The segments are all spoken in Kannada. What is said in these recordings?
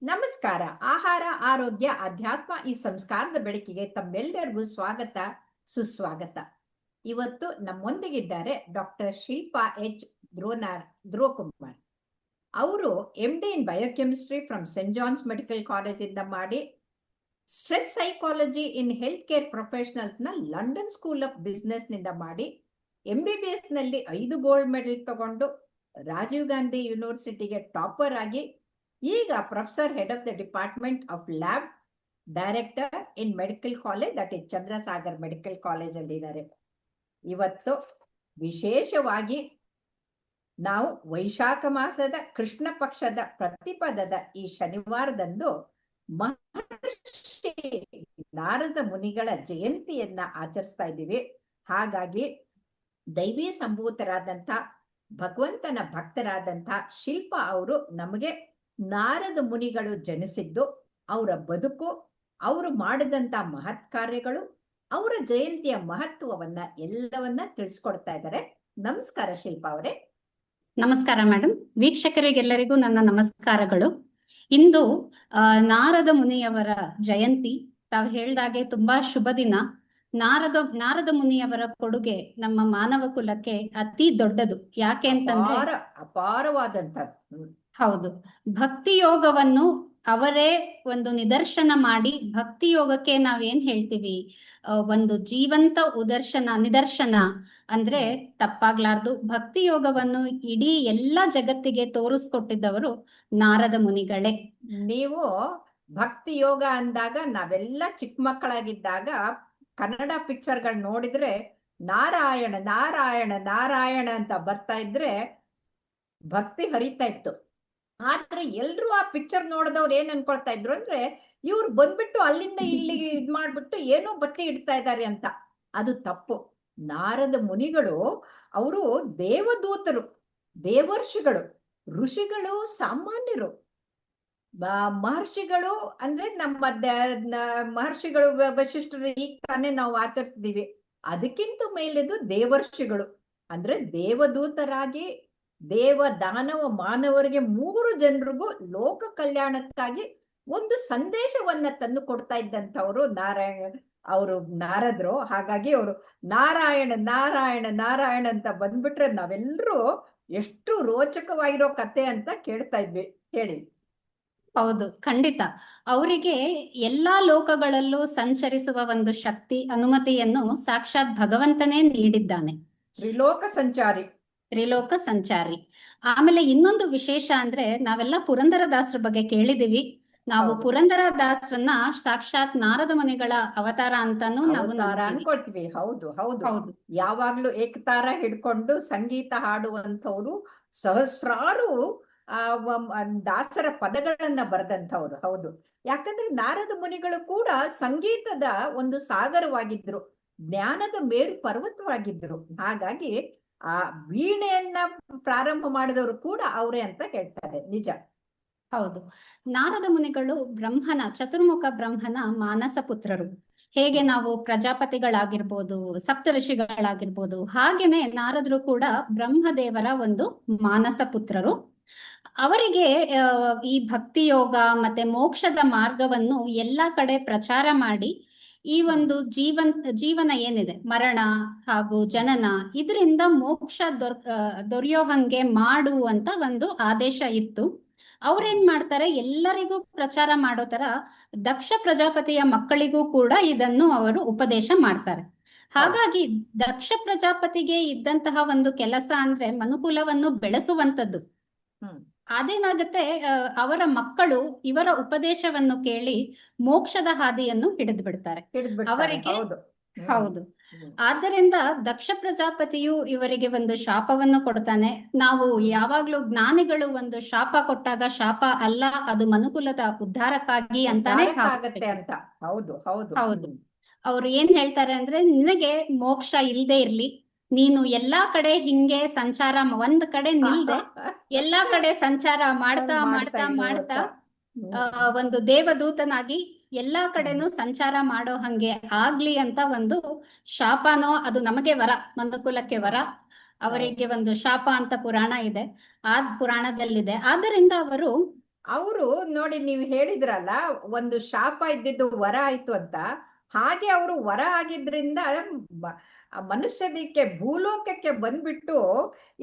ನಮಸ್ಕಾರ. ಆಹಾರ, ಆರೋಗ್ಯ, ಅಧ್ಯಾತ್ಮ ಈ ಸಂಸ್ಕಾರದ ಬೆಳಕಿಗೆ ತಮ್ಮೆಲ್ಲರಿಗೂ ಸ್ವಾಗತ, ಸುಸ್ವಾಗತ. ಇವತ್ತು ನಮ್ಮೊಂದಿಗಿದ್ದಾರೆ ಡಾಕ್ಟರ್ ಶಿಲ್ಪಾ ಎಚ್ ಧ್ರುವಕುಮಾರ್. ಅವರು MD in biochemistry from Saint John's medical college ಇಂದ ಮಾಡಿ, stress psychology in health care professionals ನ ಲಂಡನ್ ಸ್ಕೂಲ್ ಆಫ್ ಬಿಸ್ನೆಸ್ ನಿಂದ ಮಾಡಿ, MBBS ನಲ್ಲಿ 5 ಗೋಲ್ಡ್ ಮೆಡಲ್ ತಗೊಂಡು ರಾಜೀವ್ ಗಾಂಧಿ ಯೂನಿವರ್ಸಿಟಿಗೆ ಟಾಪರ್ ಆಗಿ, ಈಗ professor head of the department of lab director in medical college, that is Chandrasagar medical college ಅಲ್ಲಿ ಇದ್ದಾರೆ. ಇವತ್ತು ವಿಶೇಷವಾಗಿ ನಾವು ವೈಶಾಖ ಮಾಸದ ಕೃಷ್ಣ ಪಕ್ಷದ ಪ್ರತಿಪದದ ಈ ಶನಿವಾರದಂದು ಮಹರ್ಷಿ ನಾರದ ಮುನಿಗಳ ಜಯಂತಿಯನ್ನ ಆಚರಿಸ್ತಾ ಇದ್ದೀವಿ. ಹಾಗಾಗಿ ದೈವಿ ಸಂಭೂತರಾದಂಥ ಭಗವಂತನ ಭಕ್ತರಾದಂಥ ಶಿಲ್ಪಾ ಅವರು ನಮಗೆ ನಾರದ ಮುನಿಗಳು ಜನಿಸಿದ್ದು, ಅವರ ಬದುಕು, ಅವರು ಮಾಡಿದಂತ ಮಹತ್ ಕಾರ್ಯಗಳು, ಅವರ ಜಯಂತಿಯ ಮಹತ್ವವನ್ನ ಎಲ್ಲವನ್ನ ತಿಳಿಸ್ಕೊಡ್ತಾ ಇದ್ದಾರೆ. ನಮಸ್ಕಾರ ಶಿಲ್ಪಾ ಅವರೇ. ನಮಸ್ಕಾರ ಮೇಡಮ್. ವೀಕ್ಷಕರಿಗೆಲ್ಲರಿಗೂ ನನ್ನ ನಮಸ್ಕಾರಗಳು. ಇಂದು ನಾರದ ಮುನಿಯವರ ಜಯಂತಿ. ತಾವು ಹೇಳ್ದಾಗೆ ತುಂಬಾ ಶುಭ ದಿನ. ನಾರದ ಮುನಿಯವರ ಕೊಡುಗೆ ನಮ್ಮ ಮಾನವ ಕುಲಕ್ಕೆ ಅತಿ ದೊಡ್ಡದು. ಯಾಕೆ ಅಂತಂದ್ರೆ ಅಪಾರವಾದಂಥದ್ದು. ಹೌದು, ಭಕ್ತಿ ಯೋಗವನ್ನು ಅವರೇ ಒಂದು ನಿದರ್ಶನ ಮಾಡಿ, ಭಕ್ತಿ ಯೋಗಕ್ಕೆ ನಾವೇನ್ ಹೇಳ್ತೀವಿ, ಒಂದು ಜೀವಂತ ನಿದರ್ಶನ ಅಂದ್ರೆ ತಪ್ಪಾಗ್ಲಾರ್ದು. ಭಕ್ತಿ ಯೋಗವನ್ನು ಇಡೀ ಎಲ್ಲ ಜಗತ್ತಿಗೆ ತೋರಿಸ್ಕೊಟ್ಟಿದ್ದವರು ನಾರದ ಮುನಿಗಳೇ. ನೀವು ಭಕ್ತಿ ಯೋಗ ಅಂದಾಗ ನಾವೆಲ್ಲ ಚಿಕ್ಕ ಮಕ್ಕಳಾಗಿದ್ದಾಗ ಕನ್ನಡ ಪಿಕ್ಚರ್ಗಳು ನೋಡಿದ್ರೆ ನಾರಾಯಣ ನಾರಾಯಣ ನಾರಾಯಣ ಅಂತ ಬರ್ತಾ ಇದ್ರೆ ಭಕ್ತಿ ಹರಿತಾ ಇತ್ತು. ಆದ್ರೆ ಎಲ್ರು ಆ ಪಿಕ್ಚರ್ ನೋಡಿದವ್ರು ಏನ್ ಅನ್ಕೊಳ್ತಾ ಇದ್ರು ಅಂದ್ರೆ, ಇವ್ರು ಬಂದ್ಬಿಟ್ಟು ಅಲ್ಲಿಂದ ಇಲ್ಲಿಗೆ ಇದ್ ಮಾಡ್ಬಿಟ್ಟು ಏನೋ ಬತ್ತಿ ಇಡ್ತಾ ಇದ್ದಾರೆ ಅಂತ. ಅದು ತಪ್ಪು. ನಾರದ ಮುನಿಗಳು ಅವರು ದೇವದೂತರು, ದೇವರ್ಷಿಗಳು, ಋಷಿಗಳು ಸಾಮಾನ್ಯರು. ಮಹರ್ಷಿಗಳು ಅಂದ್ರೆ ನಮ್ಮ ಮಹರ್ಷಿಗಳು ವಶಿಷ್ಠರು ಈಗ ತಾನೇ ನಾವು ಆಚರಿಸಿದೀವಿ. ಅದಕ್ಕಿಂತ ಮೇಲೆದು ದೇವರ್ಷಿಗಳು ಅಂದ್ರೆ ದೇವದೂತರಾಗಿ ದೇವ ದಾನವ ಮಾನವರಿಗೆ 3 ಜನರಿಗೂ ಲೋಕ ಕಲ್ಯಾಣಕ್ಕಾಗಿ ಒಂದು ಸಂದೇಶವನ್ನ ತಂದು ಕೊಡ್ತಾ ಇದ್ದಂಥವ್ರು ನಾರದ್ರು. ಹಾಗಾಗಿ ಅವರು ನಾರಾಯಣ ನಾರಾಯಣ ನಾರಾಯಣ ಅಂತ ಬಂದ್ಬಿಟ್ರೆ ನಾವೆಲ್ಲರೂ ಎಷ್ಟು ರೋಚಕವಾಗಿರೋ ಕತೆ ಅಂತ ಕೇಳ್ತಾ ಇದ್ವಿ. ಹೇಳಿ. ಹೌದು, ಖಂಡಿತ. ಅವರಿಗೆ ಎಲ್ಲಾ ಲೋಕಗಳಲ್ಲೂ ಸಂಚರಿಸುವ ಒಂದು ಶಕ್ತಿ, ಅನುಮತಿಯನ್ನು ಸಾಕ್ಷಾತ್ ಭಗವಂತನೇ ನೀಡಿದ್ದಾನೆ. ತ್ರಿಲೋಕ ಸಂಚಾರಿ. ಆಮೇಲೆ ಇನ್ನೊಂದು ವಿಶೇಷ ಅಂದ್ರೆ, ನಾವೆಲ್ಲ ಪುರಂದರದಾಸರ ಬಗ್ಗೆ ಕೇಳಿದೀವಿ. ನಾವು ಪುರಂದರದಾಸರನ್ನ ಸಾಕ್ಷಾತ್ ನಾರದ ಮುನಿಗಳ ಅವತಾರ ಅಂತಾನು ನಾವು ಅನ್ಕೊಳ್ತೀವಿ. ಹೌದು ಹೌದು ಹೌದು. ಯಾವಾಗ್ಲೂ ಏಕತಾರ ಹಿಡ್ಕೊಂಡು ಸಂಗೀತ ಹಾಡುವಂಥವ್ರು, ಸಹಸ್ರಾರು ದಾಸರ ಪದಗಳನ್ನ ಬರೆದಂಥವ್ರು. ಹೌದು, ಯಾಕಂದ್ರೆ ನಾರದ ಮುನಿಗಳು ಕೂಡ ಸಂಗೀತದ ಒಂದು ಸಾಗರವಾಗಿದ್ರು, ಜ್ಞಾನದ ಮೇರು ಪರ್ವತವಾಗಿದ್ರು. ಹಾಗಾಗಿ ಆ ವೀಣೆಯನ್ನ ಪ್ರಾರಂಭ ಮಾಡಿದವರು ಕೂಡ ಅವರೇ ಅಂತ ಹೇಳ್ತಾರೆ. ನಿಜ. ಹೌದು, ನಾರದ ಮುನಿಗಳು ಚತುರ್ಮುಖ ಬ್ರಹ್ಮನ ಮಾನಸ ಪುತ್ರರು. ಹೇಗೆ ನಾವು ಪ್ರಜಾಪತಿಗಳಾಗಿರ್ಬೋದು, ಸಪ್ತ ಋಷಿಗಳಾಗಿರ್ಬೋದು, ಹಾಗೇನೆ ನಾರದರು ಕೂಡ ಬ್ರಹ್ಮದೇವರ ಒಂದು ಮಾನಸ ಪುತ್ರರು. ಅವರಿಗೆ ಈ ಭಕ್ತಿ ಯೋಗ ಮತ್ತೆ ಮೋಕ್ಷದ ಮಾರ್ಗವನ್ನು ಎಲ್ಲಾ ಕಡೆ ಪ್ರಚಾರ ಮಾಡಿ, ಈ ಒಂದು ಜೀವನ ಏನಿದೆ, ಮರಣ ಹಾಗೂ ಜನನ, ಇದರಿಂದ ಮೋಕ್ಷ ದೊರೆಯೋ ಹಂಗೆ ಮಾಡುವಂತ ಒಂದು ಆದೇಶ ಇತ್ತು. ಅವ್ರೇನ್ ಮಾಡ್ತಾರೆ, ಎಲ್ಲರಿಗೂ ಪ್ರಚಾರ ಮಾಡೋ ತರ ದಕ್ಷ ಪ್ರಜಾಪತಿಯ ಮಕ್ಕಳಿಗೂ ಕೂಡ ಇದನ್ನು ಅವರು ಉಪದೇಶ ಮಾಡ್ತಾರೆ. ಹಾಗಾಗಿ ದಕ್ಷ ಪ್ರಜಾಪತಿಗೆ ಇದ್ದಂತಹ ಒಂದು ಕೆಲಸ ಅಂದ್ರೆ ಮನುಕುಲವನ್ನು ಬೆಳೆಸುವಂತದ್ದು. ಅದೇನಾಗುತ್ತೆ, ಅವರ ಮಕ್ಕಳು ಇವರ ಉಪದೇಶವನ್ನು ಕೇಳಿ ಮೋಕ್ಷದ ಹಾದಿಯನ್ನು ಹಿಡಿದು ಬಿಡ್ತಾರೆ ಅವರಿಗೆ. ಹೌದು, ಆದ್ದರಿಂದ ದಕ್ಷ ಪ್ರಜಾಪತಿಯು ಇವರಿಗೆ ಒಂದು ಶಾಪವನ್ನು ಕೊಡ್ತಾನೆ. ನಾವು ಯಾವಾಗ್ಲೂ ಜ್ಞಾನಿಗಳು ಒಂದು ಶಾಪ ಕೊಟ್ಟಾಗ ಶಾಪ ಅಲ್ಲ, ಅದು ಮನುಕುಲದ ಉದ್ಧಾರಕ್ಕಾಗಿ ಅಂತಾನೆ ಅಂತ. ಹೌದು ಹೌದು ಹೌದು. ಅವ್ರು ಏನ್ ಹೇಳ್ತಾರೆ ಅಂದ್ರೆ, ನಿನಗೆ ಮೋಕ್ಷ ಇಲ್ದೇ ಇರ್ಲಿ, ನೀನು ಎಲ್ಲಾ ಕಡೆ ಹಿಂಗೆ ಸಂಚಾರ, ಒಂದ್ ಕಡೆ ನಿಲ್ದೆ ಎಲ್ಲಾ ಕಡೆ ಸಂಚಾರ ಮಾಡ್ತಾ ಮಾಡ್ತಾ ಮಾಡ್ತಾ ಒಂದು ದೇವದೂತನಾಗಿ ಎಲ್ಲಾ ಕಡೆನೂ ಸಂಚಾರ ಮಾಡೋ ಹಂಗೆ ಆಗ್ಲಿ ಅಂತ ಒಂದು ಶಾಪನೋ, ಅದು ನಮಗೆ ವರ, ಮನುಕುಲಕ್ಕೆ ವರ. ಅವರಿಗೆ ಒಂದು ಶಾಪ ಅಂತ ಪುರಾಣ ಇದೆ, ಆ ಪುರಾಣದಲ್ಲಿದೆ. ಆದ್ದರಿಂದ ಅವರು ಅವರು ನೋಡಿ, ನೀವು ಹೇಳಿದ್ರಲ್ಲ, ಒಂದು ಶಾಪ ಇದ್ದಿದ್ದು ವರ ಆಯ್ತು ಅಂತ. ಹಾಗೆ ಅವರು ವರ ಆಗಿದ್ರಿಂದ ಮನುಷ್ಯದಿಕ್ಕೆ ಭೂಲೋಕಕ್ಕೆ ಬಂದ್ಬಿಟ್ಟು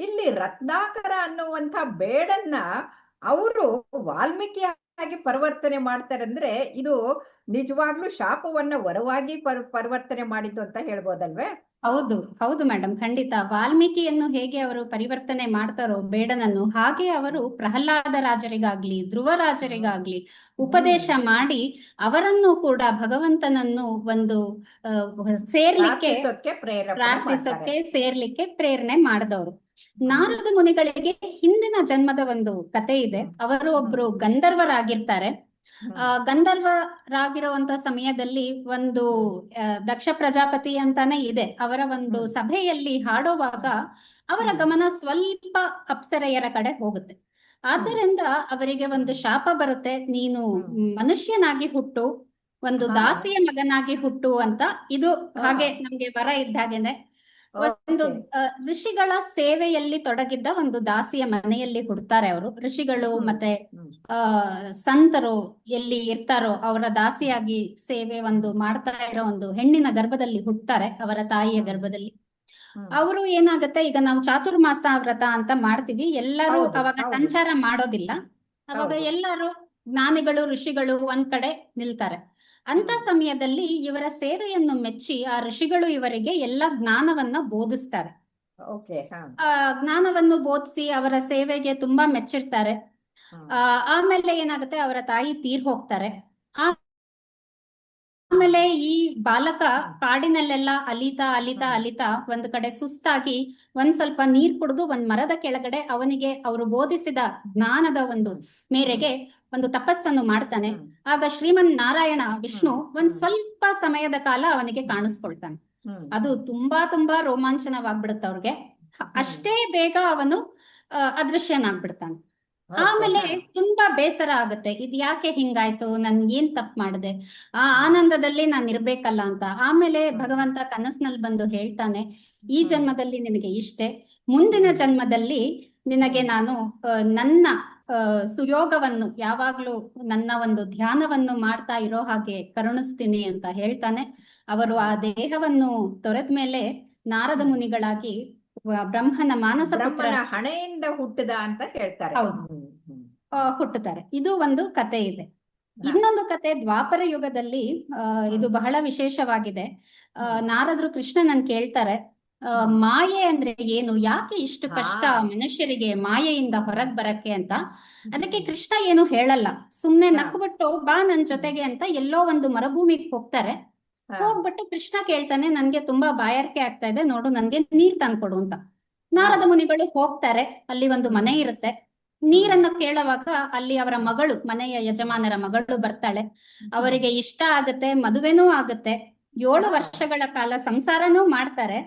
ಇಲ್ಲಿ ರತ್ನಾಕರ ಅನ್ನುವಂಥ ಬೇಡನ್ನ ಅವರು ವಾಲ್ಮೀಕಿಯಾಗಿ ಪರಿವರ್ತನೆ ಮಾಡ್ತಾರೆ. ಅಂದ್ರೆ ಇದು ನಿಜವಾಗ್ಲೂ ಶಾಪವನ್ನ ವರವಾಗಿ ಪರಿವರ್ತನೆ ಮಾಡಿದ್ದು ಅಂತ ಹೇಳ್ಬೋದಲ್ವೇ? ಹೌದು ಹೌದು ಮೇಡಮ್, ಖಂಡಿತ. ವಾಲ್ಮೀಕಿಯನ್ನು ಹೇಗೆ ಅವರು ಪರಿವರ್ತನೆ ಮಾಡ್ತಾರೋ ಬೇಡನನ್ನು, ಹಾಗೆ ಅವರು ಪ್ರಹ್ಲಾದ ರಾಜರಿಗಾಗ್ಲಿ ಧ್ರುವ ರಾಜರಿಗಾಗ್ಲಿ ಉಪದೇಶ ಮಾಡಿ ಅವರನ್ನು ಕೂಡ ಭಗವಂತನನ್ನು ಒಂದು ಸೇರ್ಲಿಕ್ಕೆ ಪ್ರಾರ್ಥಿಸೋಕೆ ಸೇರ್ಲಿಕ್ಕೆ ಪ್ರೇರಣೆ ಮಾಡಿದವರು. ನಾರದ ಮುನಿಗಳಿಗೆ ಹಿಂದಿನ ಜನ್ಮದ ಒಂದು ಕತೆ ಇದೆ. ಅವರು ಒಬ್ರು ಗಂಧರ್ವರಾಗಿರ್ತಾರೆ. ಗಂಧರ್ವರಾಗಿರುವಂತ ಸಮಯದಲ್ಲಿ ಒಂದು ದಕ್ಷ ಪ್ರಜಾಪತಿ ಅಂತಾನೆ ಇದೆ, ಅವರ ಒಂದು ಸಭೆಯಲ್ಲಿ ಹಾಡುವಾಗ ಅವರ ಗಮನ ಸ್ವಲ್ಪ ಅಪ್ಸರೆಯರ ಕಡೆ ಹೋಗುತ್ತೆ. ಆದ್ದರಿಂದ ಅವರಿಗೆ ಒಂದು ಶಾಪ ಬರುತ್ತೆ, ನೀನು ಮನುಷ್ಯನಾಗಿ ಹುಟ್ಟು, ಒಂದು ದಾಸಿಯ ಮಗನಾಗಿ ಹುಟ್ಟು ಅಂತ. ಇದು ಹಾಗೆ ನಮ್ಗೆ ವರ ಇದ್ದಾಗೇನೆ ಒಂದು ಋಷಿಗಳ ಸೇವೆಯಲ್ಲಿ ತೊಡಗಿದ್ದ ಒಂದು ದಾಸಿಯ ಮನೆಯಲ್ಲಿ ಹುಡ್ತಾರೆ ಅವರು. ಋಷಿಗಳು ಮತ್ತೆ ಸಂತರು ಎಲ್ಲಿ ಇರ್ತಾರೋ ಅವರ ದಾಸಿಯಾಗಿ ಸೇವೆ ಒಂದು ಮಾಡ್ತಾ ಇರೋ ಒಂದು ಹೆಣ್ಣಿನ ಗರ್ಭದಲ್ಲಿ ಹುಟ್ಟುತ್ತಾರೆ, ಅವರ ತಾಯಿಯ ಗರ್ಭದಲ್ಲಿ. ಅವರು ಏನಾಗತ್ತೆ, ಈಗ ನಾವು ಚಾತುರ್ಮಾಸ ವ್ರತ ಅಂತ ಮಾಡ್ತೀವಿ, ಎಲ್ಲರೂ ಅವಾಗ ಸಂಚಾರ ಮಾಡೋದಿಲ್ಲ. ಅವಾಗ ಎಲ್ಲರೂ ಜ್ಞಾನಿಗಳು ಋಷಿಗಳು ಒಂದ್ ಕಡೆ ನಿಲ್ತಾರೆ. ಅಂತ ಸಮಯದಲ್ಲಿ ಇವರ ಸೇವೆಯನ್ನು ಮೆಚ್ಚಿ ಆ ಋಷಿಗಳು ಇವರಿಗೆ ಎಲ್ಲ ಜ್ಞಾನವನ್ನ ಬೋಧಿಸ್ತಾರೆ. ಜ್ಞಾನವನ್ನು ಬೋಧಿಸಿ ಅವರ ಸೇವೆಗೆ ತುಂಬಾ ಮೆಚ್ಚಿರ್ತಾರೆ. ಆಮೇಲೆ ಏನಾಗುತ್ತೆ, ಅವರ ತಾಯಿ ತೀರ್ ಹೋಗ್ತಾರೆ. ಆಮೇಲೆ ಈ ಬಾಲಕ ಕಾಡಿನಲ್ಲೆಲ್ಲ ಅಲಿತಾ ಅಲಿತಾ ಅಲಿತಾ ಒಂದ್ ಕಡೆ ಸುಸ್ತಾಗಿ ಒಂದ್ ಸ್ವಲ್ಪ ನೀರ್ ಕುಡಿದು ಒಂದ್ ಮರದ ಕೆಳಗಡೆ ಅವನಿಗೆ ಅವರು ಬೋಧಿಸಿದ ಜ್ಞಾನದ ಒಂದು ಮೇರೆಗೆ ಒಂದು ತಪಸ್ಸನ್ನು ಮಾಡ್ತಾನೆ. ಆಗ ಶ್ರೀಮನ್ ನಾರಾಯಣ ವಿಷ್ಣು ಒಂದ್ ಸ್ವಲ್ಪ ಸಮಯದ ಕಾಲ ಅವನಿಗೆ ಕಾಣಿಸ್ಕೊಳ್ತಾನೆ. ಅದು ತುಂಬಾ ತುಂಬಾ ರೋಮಾಂಚನವಾಗ್ಬಿಡುತ್ತೆ ಅವ್ರಿಗೆ. ಅಷ್ಟೇ ಬೇಗ ಅವನು ಅದೃಶ್ಯನಾಗ್ಬಿಡ್ತಾನೆ. ಆಮೇಲೆ ತುಂಬಾ ಬೇಸರ ಆಗತ್ತೆ, ಇದ್ ಯಾಕೆ ಹಿಂಗಾಯ್ತು, ನನ್ ಏನ್ ತಪ್ಪು ಮಾಡಿದೆ, ಆ ಆನಂದದಲ್ಲಿ ನಾನು ಇರ್ಬೇಕಲ್ಲ ಅಂತ. ಆಮೇಲೆ ಭಗವಂತ ಕನಸಿನಲ್ಲಿ ಬಂದು ಹೇಳ್ತಾನೆ, ಈ ಜನ್ಮದಲ್ಲಿ ನಿನಗೆ ಇಷ್ಟೇ, ಮುಂದಿನ ಜನ್ಮದಲ್ಲಿ ನಿನಗೆ ನಾನು ನನ್ನ ಸುಯೋಗವನ್ನು ಯಾವಾಗ್ಲೂ ನನ್ನ ಒಂದು ಧ್ಯಾನವನ್ನು ಮಾಡ್ತಾ ಇರೋ ಹಾಗೆ ಕರುಣಿಸ್ತೀನಿ ಅಂತ ಹೇಳ್ತಾನೆ. ಅವರು ಆ ದೇಹವನ್ನು ತೊರೆದ ಮೇಲೆ ನಾರದ ಮುನಿಗಳಾಗಿ ಬ್ರಹ್ಮನ ಮಾನಸ ಪುತ್ರ ಹಣೆಯಿಂದ ಹುಟ್ಟಿದ ಅಂತ ಹೇಳ್ತಾರೆ. ಹುಟ್ಟುತ್ತಾರೆ. ಇದು ಒಂದು ಕತೆ ಇದೆ. ಇನ್ನೊಂದು ಕತೆ ದ್ವಾಪರ ಯುಗದಲ್ಲಿ ಇದು ಬಹಳ ವಿಶೇಷವಾಗಿದೆ. ನಾರದ್ರು ಕೃಷ್ಣನನ್ನು ಕೇಳ್ತಾರೆ, ಮಾಯೆ ಅಂದ್ರೆ ಏನು, ಯಾಕೆ ಇಷ್ಟು ಕಷ್ಟ ಮನುಷ್ಯರಿಗೆ ಮಾಯೆಯಿಂದ ಹೊರಗ್ ಬರಕ್ಕೆ ಅಂತ. ಅದಕ್ಕೆ ಕೃಷ್ಣ ಏನು ಹೇಳಲ್ಲ, ಸುಮ್ನೆ ನಕ್ಬಿಟ್ಟು ಬಾ ನನ್ ಜೊತೆಗೆ ಅಂತ ಎಲ್ಲೋ ಒಂದು ಮರುಭೂಮಿಗೆ ಹೋಗ್ತಾರೆ. ಹೋಗ್ಬಿಟ್ಟು ಕೃಷ್ಣ ಕೇಳ್ತಾನೆ, ನನ್ಗೆ ತುಂಬಾ ಬಾಯಾರಿಕೆ ಆಗ್ತಾ ಇದೆ, ನೋಡು ನನ್ಗೆ ನೀರ್ ತಂದ್ಕೊಡು ಅಂತ. ನಾರದ ಮುನಿಗಳು ಹೋಗ್ತಾರೆ, ಅಲ್ಲಿ ಒಂದು ಮನೆ ಇರುತ್ತೆ. ನೀರನ್ನು ಕೇಳುವಾಗ ಅಲ್ಲಿ ಅವರ ಮಗಳು, ಮನೆಯ ಯಜಮಾನರ ಮಗಳು ಬರ್ತಾಳೆ. ಅವರಿಗೆ ಇಷ್ಟ ಆಗುತ್ತೆ, ಮದುವೆನೂ ಆಗುತ್ತೆ, 7 ವರ್ಷಗಳ ಕಾಲ ಸಂಸಾರನೂ ಮಾಡ್ತಾರೆ.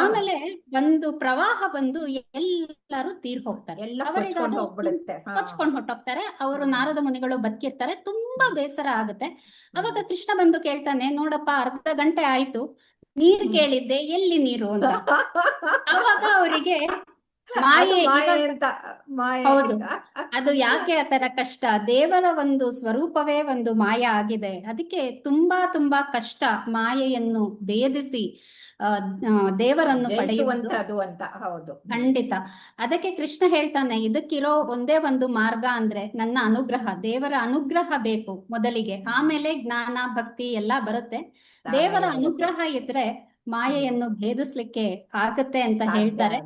ಆಮೇಲೆ ಒಂದು ಪ್ರವಾಹ ಬಂದು ಎಲ್ಲರೂ ತೀರ್ ಹೋಗ್ತಾರೆ, ಕೊಚ್ಕೊಂಡು ಹೊಟ್ಟೋಗ್ತಾರೆ. ಅವರು ನಾರದ ಮುನಿಗಳು ಬದುಕಿರ್ತಾರೆ. ತುಂಬಾ ಬೇಸರ ಆಗುತ್ತೆ. ಅವಾಗ ಕೃಷ್ಣ ಬಂದು ಕೇಳ್ತಾನೆ, ನೋಡಪ್ಪ ಅರ್ಧ ಗಂಟೆ ಆಯ್ತು, ನೀರ್ ಕೇಳಿದ್ದೆ, ಎಲ್ಲಿ ನೀರು ಅಂತ. ಅವಾಗ ಅವರಿಗೆ ಮಾಯೆ ಹೌದು, ಅದು ಯಾಕೆ ಆತರ ಕಷ್ಟ, ದೇವರ ಒಂದು ಸ್ವರೂಪವೇ ಒಂದು ಮಾಯ ಆಗಿದೆ. ಅದಕ್ಕೆ ತುಂಬಾ ತುಂಬಾ ಕಷ್ಟ ಮಾಯೆಯನ್ನು ಭೇದಿಸಿ ದೇವರನ್ನು ಪಡೆಯುವಂತದ್ದು ಅಂತ. ಹೌದು, ಖಂಡಿತ. ಅದಕ್ಕೆ ಕೃಷ್ಣ ಹೇಳ್ತಾನೆ, ಇದಕ್ಕಿರೋ ಒಂದೇ ಒಂದು ಮಾರ್ಗ ಅಂದ್ರೆ ನನ್ನ ಅನುಗ್ರಹ, ದೇವರ ಅನುಗ್ರಹ ಬೇಕು ಮೊದಲಿಗೆ, ಆಮೇಲೆ ಜ್ಞಾನ ಭಕ್ತಿ ಎಲ್ಲಾ ಬರುತ್ತೆ. ದೇವರ ಅನುಗ್ರಹ ಇದ್ರೆ ಮಾಯೆಯನ್ನು ಭೇದಿಸ್ಲಿಕ್ಕೆ ಆಗತ್ತೆ ಅಂತ ಹೇಳ್ತಾರೆ.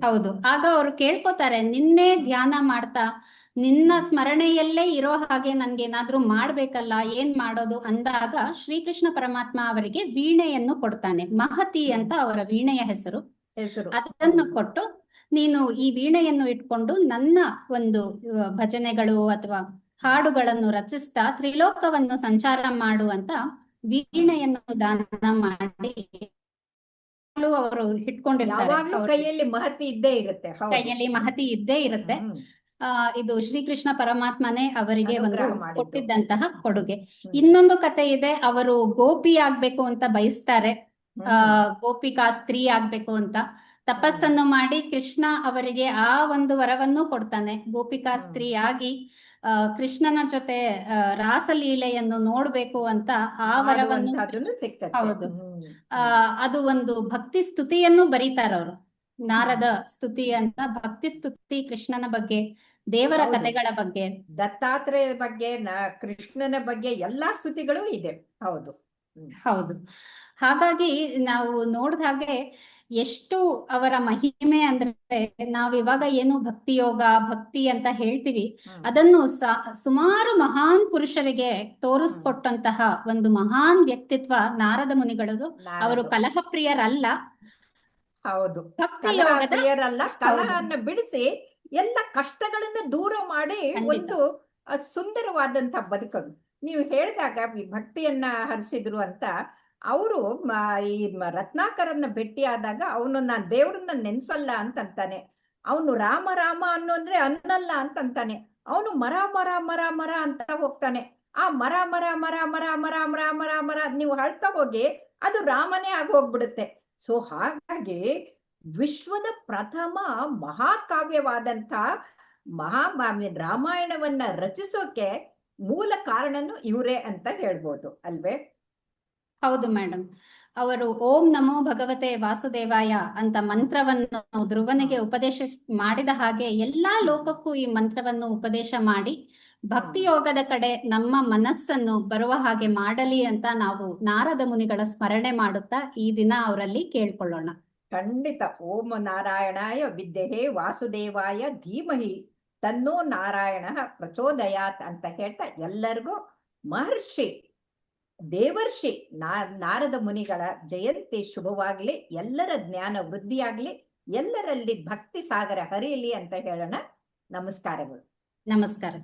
ಹೌದು. ಆಗ ಅವರು ಕೇಳ್ಕೊತಾರೆ, ನಿನ್ನೆ ಧ್ಯಾನ ಮಾಡ್ತಾ ನಿನ್ನ ಸ್ಮರಣೆಯಲ್ಲೇ ಇರೋ ಹಾಗೆ ನನ್ಗೇನಾದ್ರೂ ಮಾಡ್ಬೇಕಲ್ಲ, ಏನ್ ಮಾಡೋದು ಅಂದಾಗ ಶ್ರೀಕೃಷ್ಣ ಪರಮಾತ್ಮ ಅವರಿಗೆ ವೀಣೆಯನ್ನು ಕೊಡ್ತಾನೆ. ಮಹತಿ ಅಂತ ಅವರ ವೀಣೆಯ ಹೆಸರು. ಅದನ್ನು ಕೊಟ್ಟು, ನೀನು ಈ ವೀಣೆಯನ್ನು ಇಟ್ಕೊಂಡು ನನ್ನ ಒಂದು ಭಜನೆಗಳು ಅಥವಾ ಹಾಡುಗಳನ್ನು ರಚಿಸ್ತಾ ತ್ರಿಲೋಕವನ್ನು ಸಂಚಾರ ಮಾಡು ಅಂತ ವೀಣೆಯನ್ನು ದಾನ ಮಾಡಿ ಅವರು ಇಟ್ಕೊಂಡಿರ್ತಾರೆ. ಕೈಯಲ್ಲಿ ಮಹತಿ ಇದ್ದೇ ಇರುತ್ತೆ, ಕೈಯಲ್ಲಿ ಮಹತಿ ಇದ್ದೇ ಇರುತ್ತೆ. ಇದು ಶ್ರೀಕೃಷ್ಣ ಪರಮಾತ್ಮನೇ ಅವರಿಗೆ ಒಂದು ಕೊಟ್ಟಿದ್ದಂತಹ ಕೊಡುಗೆ. ಇನ್ನೊಂದು ಕತೆ ಇದೆ, ಅವರು ಗೋಪಿ ಆಗ್ಬೇಕು ಅಂತ ಬಯಸ್ತಾರೆ, ಗೋಪಿಕಾ ಸ್ತ್ರೀ ಆಗ್ಬೇಕು ಅಂತ ತಪಸ್ಸನ್ನು ಮಾಡಿ ಕೃಷ್ಣ ಅವರಿಗೆ ಆ ಒಂದು ವರವನ್ನು ಕೊಡ್ತಾನೆ. ಗೋಪಿಕಾ ಸ್ತ್ರೀ ಆಗಿ ಕೃಷ್ಣನ ಜೊತೆ ರಾಸಲೀಲೆಯನ್ನು ನೋಡ್ಬೇಕು ಅಂತ ಆ ವರವನ್ನು ಮಾಡುವಂತಹದ್ದನ್ನು ಸಿಕ್ಕತ್ತೆ. ಹೌದು. ಅದು ಒಂದು ಭಕ್ತಿ ಸ್ತುತಿಯನ್ನು ಬರೀತಾರ ಅವರು. ನಾರದ ಸ್ತುತಿ ಅಂತ ಭಕ್ತಿ ಸ್ತುತಿ ಕೃಷ್ಣನ ಬಗ್ಗೆ, ದೇವರ ಹೌದು. ಕಥೆಗಳ ಬಗ್ಗೆ, ದತ್ತಾತ್ರೇಯ ಬಗ್ಗೆ, ಕೃಷ್ಣನ ಬಗ್ಗೆ ಎಲ್ಲಾ ಸ್ತುತಿಗಳು ಇದೆ. ಹೌದು. ಹೌದು. ಹಾಗಾಗಿ ನಾವು ನೋಡಿದ ಹಾಗೆ ಎಷ್ಟು ಅವರ ಮಹಿಮೆ ಅಂದ್ರೆ, ನಾವಿವಾಗ ಏನು ಭಕ್ತಿ ಯೋಗ ಭಕ್ತಿ ಅಂತ ಹೇಳ್ತೀವಿ, ಅದನ್ನು ಸುಮಾರು ಮಹಾನ್ ಪುರುಷರಿಗೆ ತೋರಿಸ್ಕೊಟ್ಟಂತಹ ಒಂದು ಮಹಾನ್ ವ್ಯಕ್ತಿತ್ವ ನಾರದ ಮುನಿಗಳದು. ಅವರು ಕಲಹಪ್ರಿಯರಲ್ಲ. ಹೌದು, ಭಕ್ತಿ ಯೋಗದ ಪ್ರಿಯರಲ್ಲ. ಕಲಹವನ್ನು ಬಿಡಿಸಿ ಎಲ್ಲ ಕಷ್ಟಗಳನ್ನ ದೂರ ಮಾಡಿ ಒಂದು ಸುಂದರವಾದಂತ ಬದುಕನ್ನು ನೀವು ಹೇಳಿದಾಗ ಈ ಭಕ್ತಿಯನ್ನ ಹರಿಸಿದ್ರು ಅಂತ. ಅವರು ಈ ರತ್ನಾಕರನ್ನ ಭೇಟಿಯಾದಾಗ ಅವನು ನಾನ್ ದೇವ್ರನ್ನ ನೆನ್ಸಲ್ಲ ಅಂತಂತಾನೆ. ಅವನು ರಾಮ ರಾಮ ಅನ್ನೋಂದ್ರೆ ಅನ್ನಲ್ಲ ಅಂತಂತಾನೆ. ಅವನು ಮರ ಮರ ಮರ ಮರ ಅಂತ ಹೋಗ್ತಾನೆ. ಆ ಮರ ಮರ ಮರ ಮರ ಮರ ಮರ ಮರ ಮರ ನೀವು ಹೇಳ್ತಾ ಹೋಗಿ ಅದು ರಾಮನೇ ಆಗಿ ಹೋಗ್ಬಿಡುತ್ತೆ. ಸೊ ಹಾಗಾಗಿ ವಿಶ್ವದ ಪ್ರಥಮ ಮಹಾಕಾವ್ಯವಾದಂಥ ರಾಮಾಯಣವನ್ನ ರಚಿಸೋಕೆ ಮೂಲ ಕಾರಣನು ಇವರೇ ಅಂತ ಹೇಳ್ಬೋದು ಅಲ್ವೇ? ಹೌದು ಮೇಡಮ್. ಅವರು ಓಂ ನಮೋ ಭಗವತೆ ವಾಸುದೇವಾಯ ಅಂತ ಮಂತ್ರವನ್ನು ಧ್ರುವನಿಗೆ ಉಪದೇಶ ಮಾಡಿದ ಹಾಗೆ ಎಲ್ಲಾ ಲೋಕಕ್ಕೂ ಈ ಮಂತ್ರವನ್ನು ಉಪದೇಶ ಮಾಡಿ ಭಕ್ತಿ ಯೋಗದ ಕಡೆ ನಮ್ಮ ಮನಸ್ಸನ್ನು ಬರುವ ಹಾಗೆ ಮಾಡಲಿ ಅಂತ ನಾವು ನಾರದ ಮುನಿಗಳ ಸ್ಮರಣೆ ಮಾಡುತ್ತಾ ಈ ದಿನ ಅವರಲ್ಲಿ ಕೇಳ್ಕೊಳ್ಳೋಣ. ಖಂಡಿತ. ಓಂ ನಾರಾಯಣಾಯ ವಿದ್ಯೆ ವಾಸುದೇವಾಯ ಧೀಮಹಿ ತನ್ನೋ ನಾರಾಯಣ ಪ್ರಚೋದಯಾತ್ ಅಂತ ಹೇಳ್ತಾ ಎಲ್ಲರಿಗೂ ಮಹರ್ಷಿ ದೇವರ್ಷಿ ನಾರದ ಮುನಿಗಳ ಜಯಂತಿ ಶುಭವಾಗ್ಲಿ, ಎಲ್ಲರ ಜ್ಞಾನ ವೃದ್ಧಿಯಾಗ್ಲಿ, ಎಲ್ಲರಲ್ಲಿ ಭಕ್ತಿ ಸಾಗರ ಹರಿಯಲಿ ಅಂತ ಹೇಳೋಣ. ನಮಸ್ಕಾರಗಳು. ನಮಸ್ಕಾರ.